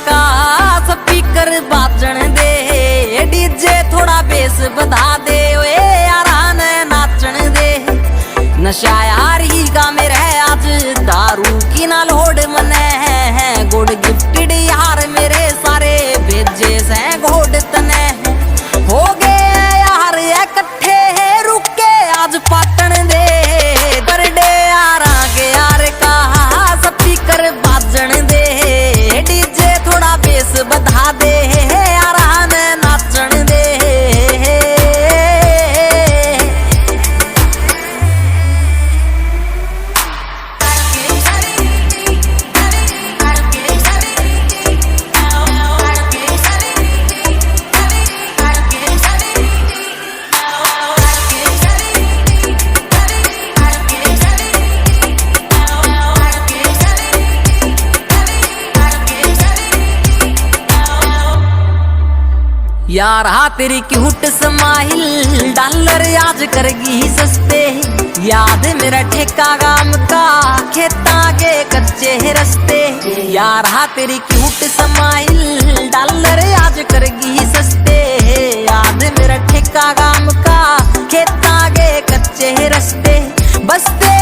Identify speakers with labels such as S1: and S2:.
S1: का स्पीकर बाजण दे, डीजे थोड़ा बेस बधा दे, ओए यारा ने नाचण दे। नशा यार ही का मेरे आज दारू की ना लोड मने है, गुड गिफ्टेड यार मेरे सारे भेजे से घोड़ तने हो गए यार इकट्ठे रुके आज पाटन दे। बर्थडे यार के यार का स्पीकर बाजण दे, डीजे थोड़ा बेस बधा दे, यार ने नाचण दे। यार हाँ तेरी क्यूट स्माइल डॉलर आज करगी सस्ते, याद मेरा ठेका गाम का खेता के कच्चे रस्ते। यार हाँ तेरी क्यूट स्माइल डॉलर आज करगी सस्ते, याद मेरा ठेका गाम का खेता के कच्चे रस्ते। बसते